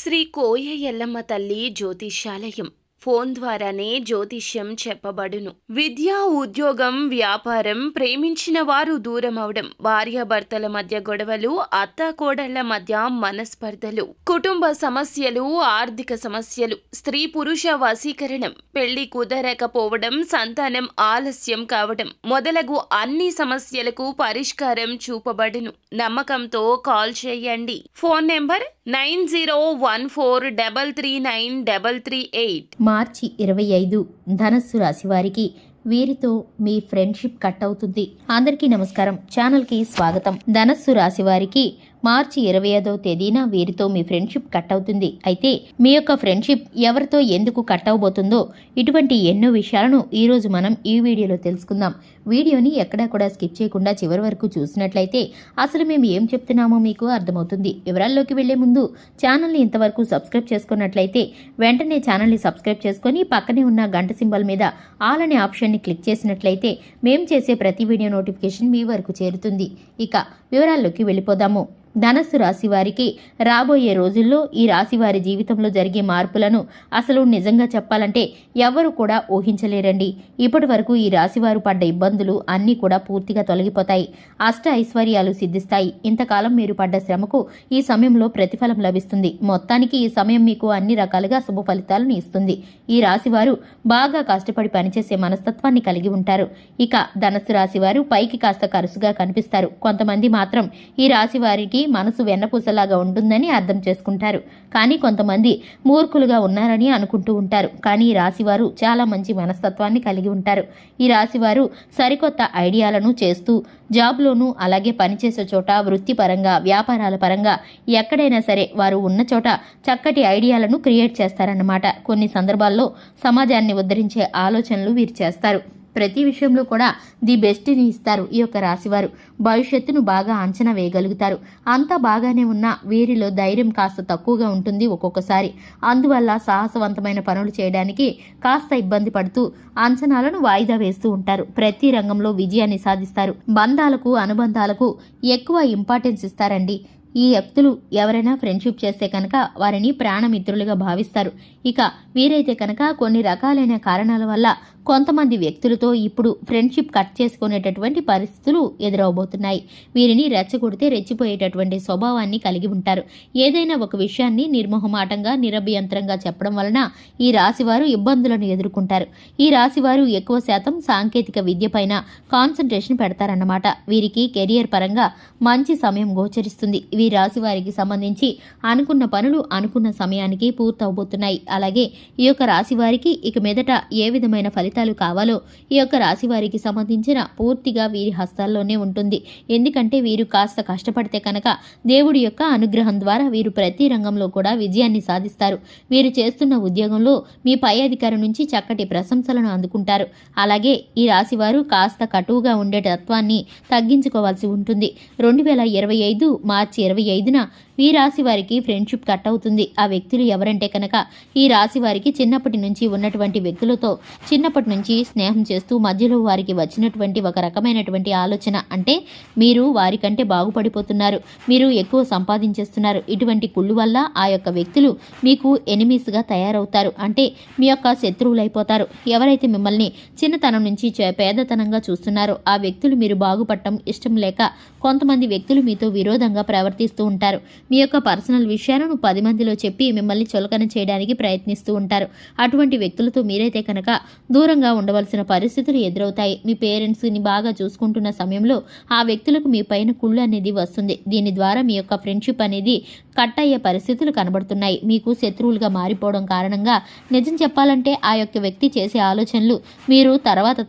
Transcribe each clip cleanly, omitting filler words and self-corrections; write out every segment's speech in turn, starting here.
శ్రీ కోయ ఎల్లమ్మ తల్లి జ్యోతిష్యాలయం ఫోన్ ద్వారానే జ్యోతిష్యం చెప్పబడును. విద్య, ఉద్యోగం, వ్యాపారం, ప్రేమించిన వారు దూరం అవడం, భార్యాభర్తల మధ్య గొడవలు, అత్తాకోడళ్ల మధ్య మనస్పర్ధలు, కుటుంబ సమస్యలు, ఆర్థిక సమస్యలు, స్త్రీ పురుష వశీకరణం, పెళ్లి కుదరకపోవడం, సంతానం ఆలస్యం కావడం మొదలగు అన్ని సమస్యలకు పరిష్కారం చూపబడును. నమ్మకంతో కాల్ చేయండి. Phone number 9014339338. మార్చి 25 ధనస్సు రాశి వారికి వీరితో మీ ఫ్రెండ్షిప్ కట్ అవుతుంది. అందరికీ నమస్కారం, ఛానల్కి స్వాగతం. ధనస్సు రాశి వారికి మార్చి 25వ తేదీన వీరితో మీ ఫ్రెండ్షిప్ కట్ అవుతుంది. అయితే మీ యొక్క ఫ్రెండ్షిప్ ఎవరితో ఎందుకు కట్ అవబోతుందో ఇటువంటి ఎన్నో విషయాలను ఈరోజు మనం ఈ వీడియోలో తెలుసుకుందాం. వీడియోని ఎక్కడా కూడా స్కిప్ చేయకుండా చివరి వరకు చూసినట్లయితే అసలు మేము ఏం చెప్తున్నామో మీకు అర్థమవుతుంది. వివరాల్లోకి వెళ్లే ముందు ఛానల్ని ఇంతవరకు సబ్స్క్రైబ్ చేసుకున్నట్లయితే వెంటనే ఛానల్ని సబ్స్క్రైబ్ చేసుకుని పక్కనే ఉన్న గంట సింబల్ మీద ఆల్ అనే ఆప్షన్ని క్లిక్ చేసినట్లయితే మేము చేసే ప్రతి వీడియో నోటిఫికేషన్ మీ వరకు చేరుతుంది. ఇక వివరాల్లోకి వెళ్ళిపోదాము. ధనస్సు రాశి వారికి రాబోయే రోజుల్లో ఈ రాశి వారి జీవితంలో జరిగే మార్పులను అసలు నిజంగా చెప్పాలంటే ఎవరు కూడా ఊహించలేరండి. ఇప్పటి వరకు ఈ రాశివారు పడ్డ ఇబ్బందులు అన్నీ కూడా పూర్తిగా తొలగిపోతాయి. అష్ట ఐశ్వర్యాలు సిద్ధిస్తాయి. ఇంతకాలం మీరు పడ్డ శ్రమకు ఈ సమయంలో ప్రతిఫలం లభిస్తుంది. మొత్తానికి ఈ సమయం మీకు అన్ని రకాలుగా శుభ ఫలితాలను ఇస్తుంది. ఈ రాశివారు బాగా కష్టపడి పనిచేసే మనస్తత్వాన్ని కలిగి ఉంటారు. ఇక ధనస్సు రాశివారు పైకి కాస్త కరుసుగా కనిపిస్తారు. కొంతమంది మాత్రం ఈ రాశి వారికి మనసు వెన్నపూసలాగా ఉంటుందని అర్థం చేసుకుంటారు. కానీ కొంతమంది మూర్ఖులుగా ఉన్నారని అనుకుంటూ ఉంటారు. కానీ ఈ రాశివారు చాలా మంచి మనస్తత్వాన్ని కలిగి ఉంటారు. ఈ రాశివారు సరికొత్త ఐడియాలను చేస్తూ జాబ్లోనూ అలాగే పనిచేసే చోట వృత్తిపరంగా వ్యాపారాల పరంగా ఎక్కడైనా సరే వారు ఉన్న చోట చక్కటి ఐడియాలను క్రియేట్ చేస్తారన్నమాట. కొన్ని సందర్భాల్లో సమాజాన్ని ఉద్ధరించే ఆలోచనలు వీరు చేస్తారు. ప్రతి విషయంలో కూడా ది బెస్ట్ని ఇస్తారు. ఈ యొక్క రాశివారు భవిష్యత్తును బాగా అంచనా వేయగలుగుతారు. అంతా బాగానే ఉన్నా వీరిలో ధైర్యం కాస్త తక్కువగా ఉంటుంది ఒక్కొక్కసారి. అందువల్ల సాహసవంతమైన పనులు చేయడానికి కాస్త ఇబ్బంది పడుతూ అంచనాలను వాయిదా వేస్తూ ఉంటారు. ప్రతి రంగంలో విజయాన్ని సాధిస్తారు. బంధాలకు అనుబంధాలకు ఎక్కువ ఇంపార్టెన్స్ ఇస్తారండి. ఈ వ్యక్తులు ఎవరైనా ఫ్రెండ్షిప్ చేస్తే కనుక వారిని ప్రాణమిత్రులుగా భావిస్తారు. ఇక వీరైతే కనుక కొన్ని రకాలైన కారణాల వల్ల కొంతమంది వ్యక్తులతో ఇప్పుడు ఫ్రెండ్షిప్ కట్ చేసుకునేటటువంటి పరిస్థితులు ఎదురవబోతున్నాయి. వీరిని రెచ్చగొడితే రెచ్చిపోయేటటువంటి స్వభావాన్ని కలిగి ఉంటారు. ఏదైనా ఒక విషయాన్ని నిర్మోహమాటంగా నిరభ్యంతరంగా చెప్పడం వలన ఈ రాశివారు ఇబ్బందులను ఎదుర్కొంటారు. ఈ రాశివారు ఎక్కువ శాతం సాంకేతిక విద్య పైన కాన్సన్ట్రేషన్ పెడతారన్నమాట. వీరికి కెరియర్ పరంగా మంచి సమయం గోచరిస్తుంది. ఈ రాశి వారికి సంబంధించి అనుకున్న పనులు అనుకున్న సమయానికి పూర్తవబోతున్నాయి. అలాగే ఈ యొక్క రాశి వారికి ఇక మీదట ఏ విధమైన ఫలితాలు కావాలో ఈ యొక్క రాశి వారికి సంబంధించిన పూర్తిగా వీరి హస్తాల్లోనే ఉంటుంది. ఎందుకంటే వీరు కాస్త కష్టపడితే కనుక దేవుడి యొక్క అనుగ్రహం ద్వారా వీరు ప్రతి రంగంలో కూడా విజయాన్ని సాధిస్తారు. వీరు చేస్తున్న ఉద్యోగంలో మీ పై అధికారి నుంచి చక్కటి ప్రశంసలను అందుకుంటారు. అలాగే ఈ రాశి వారు కాస్త కటువుగా ఉండే తత్వాన్ని తగ్గించుకోవాల్సి ఉంటుంది. 2025 మార్చి 25న ఈ రాశి వారికి ఫ్రెండ్షిప్ కట్ అవుతుంది. ఆ వ్యక్తులు ఎవరంటే కనుక ఈ రాశి వారికి చిన్నప్పటి నుంచి ఉన్నటువంటి వ్యక్తులతో చిన్నప్పటి నుంచి స్నేహం చేస్తూ మధ్యలో వారికి వచ్చినటువంటి ఒక రకమైనటువంటి ఆలోచన, అంటే మీరు వారికంటే బాగుపడిపోతున్నారు, మీరు ఎక్కువ సంపాదించేస్తున్నారు, ఇటువంటి కుళ్ళు వల్ల ఆ యొక్క వ్యక్తులు మీకు ఎనిమీస్గా తయారవుతారు. అంటే మీ యొక్క శత్రువులైపోతారు. ఎవరైతే మిమ్మల్ని చిన్నతనం నుంచి పేదతనంగా చూస్తున్నారో ఆ వ్యక్తులు మీరు బాగుపడటం ఇష్టం లేక కొంతమంది వ్యక్తులు మీతో విరోధంగా ప్రవర్తిస్తూ ఉంటారు. మీ యొక్క పర్సనల్ విషయాలను 10 మందిలో చెప్పి మిమ్మల్ని చులకన చేయడానికి ప్రయత్నిస్తూ ఉంటారు. అటువంటి వ్యక్తులతో మీరైతే కనుక దూరంగా ఉండవలసిన పరిస్థితులు ఎదురవుతాయి. మీ పేరెంట్స్ని బాగా చూసుకుంటున్న సమయంలో ఆ వ్యక్తులకు మీ పైన కుళ్ళు అనేది వస్తుంది. దీని ద్వారా మీ యొక్క ఫ్రెండ్షిప్ అనేది కట్ అయ్యే పరిస్థితులు కనబడుతున్నాయి. మీకు శత్రువులుగా మారిపోవడం కారణంగా నిజం చెప్పాలంటే ఆ యొక్క వ్యక్తి చేసే ఆలోచనలు మీరు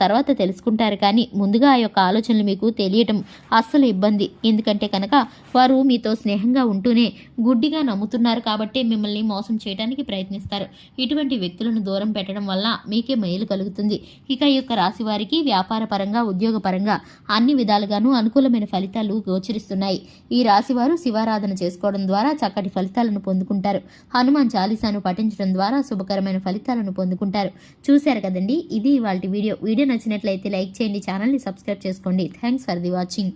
తర్వాత తెలుసుకుంటారు. కానీ ముందుగా ఆ యొక్క ఆలోచనలు మీకు తెలియటం అస్సలు ఇబ్బంది. ఎందుకంటే కనుక వారు మీతో స్నేహంగా ఉంటూనే గుడ్డిగా నమ్ముతున్నారు కాబట్టి మిమ్మల్ని మోసం చేయడానికి ప్రయత్నిస్తారు. ఇటువంటి వ్యక్తులను దూరం పెట్టడం వల్ల మీకే మేలు కలుగుతుంది. ఇక ఈ యొక్క రాశి వారికి వ్యాపార పరంగా ఉద్యోగ పరంగా అన్ని విధాలుగాను అనుకూలమైన ఫలితాలు గోచరిస్తున్నాయి. ఈ రాశి వారు శివారాధన చేసుకోవడం ద్వారా చక్కటి ఫలితాలను పొందుకుంటారు. హనుమాన్ చాలీసాను పఠించడం ద్వారా శుభకరమైన ఫలితాలను పొందుకుంటారు. చూశారు కదండి, ఇది ఇవాల్టి వీడియో. వీడియో నచ్చినట్లయితే లైక్ చేయండి, ఛానల్ని సబ్స్క్రైబ్ చేసుకోండి. Thanks for the watching.